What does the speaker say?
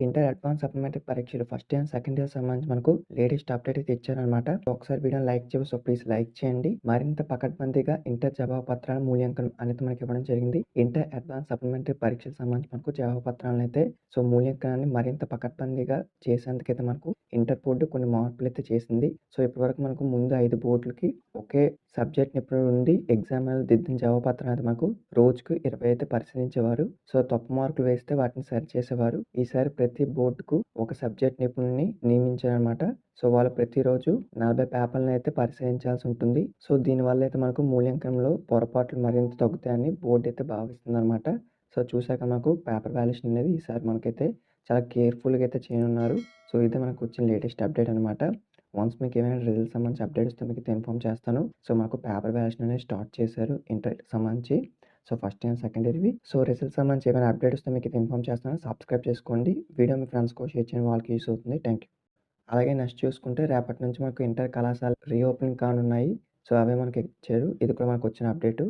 Inter advance supplementary పరీక్షలు first year, second year సంబంధించి మనకు లేటెస్ట్ అప్డేట్ అయితే ఇచ్చారనమాట. ఒకసారి వీడియోని లైక్ చేయండి. సో ప్లీజ్ లైక్ చేయండి. మరింత పకడ్బందీగా ఇంటర్ జవాబు పత్రాల మూల్యాంకనం అనేది మనకి ఇవ్వడం జరిగింది. ఇంటర్ అడ్వాన్స్ సప్లిమెంటరీ పరీక్షలకు సంబంధించి మనకు జవాబు పత్రాలను అయితే మూల్యాంకనాన్ని మరింత పకడ్బందీగా చేసేందుకైతే మనకు ఇంటర్ బోర్డు కొన్ని మార్పులు అయితే చేసింది. సో ఇప్పటివరకు మనకు ముందు 5 బోర్డులకి ఒకే సబ్జెక్ట్ నిపుణులు ఉండి ఎగ్జామ్ దిద్దిన జవాబు పత్రం అయితే మనకు రోజుకు 20 అయితే పరిశీలించేవారు. సో తప్పు మార్కులు వేస్తే వాటిని సరి చేసేవారు. ఈసారి ప్రతి బోర్డుకు ఒక సబ్జెక్ట్ నిపుణుల్ని నియమించారనమాట. సో వాళ్ళు ప్రతిరోజు 40 పేపర్లను అయితే పరిశీలించాల్సి ఉంటుంది. సో దీనివల్ల అయితే మనకు మూల్యాంకనంలో పొరపాట్లు మరింత తగ్గుతాయని బోర్డు అయితే భావిస్తుంది అనమాట. సో చూసాక మనకు పేపర్ వాల్యుయేషన్ అనేది ఈసారి మనకైతే చాలా కేర్ఫుల్గా అయితే చేయనున్నారు. సో ఇదే మనకు వచ్చిన లేటెస్ట్ అప్డేట్ అనమాట. వన్స్ మీకు ఏమైనా రిజల్ట్ సంబంధించి అప్డేట్ వస్తే మీకు ఇన్ఫార్మ్ చేస్తాను. సో మనకు పేపర్ వాల్యుయేషన్ అనేది స్టార్ట్ చేశారు ఇంటర్కి సంబంధించి. సో ఫస్ట్ ఇయర్, సెకండ్ ఇయర్వి. సో రిజల్ట్ సంబంధించి ఏమైనా అప్డేట్ వస్తే మీకు ఇన్ఫార్మ్ చేస్తాను. సబ్స్క్రైబ్ చేసుకోండి. వీడియో మీ ఫ్రెండ్స్కో షేర్ చేయండి, వాళ్ళకి యూస్ అవుతుంది. Thank you. అలాగే నెక్స్ట్ చూసుకుంటే రేపటి నుంచి మనకు ఇంటర్ కళాశాల రీఓపెనింగ్ కానున్నాయి. సో అవే మనకి ఇచ్చారు. ఇది కూడా మనకు వచ్చిన అప్డేటు.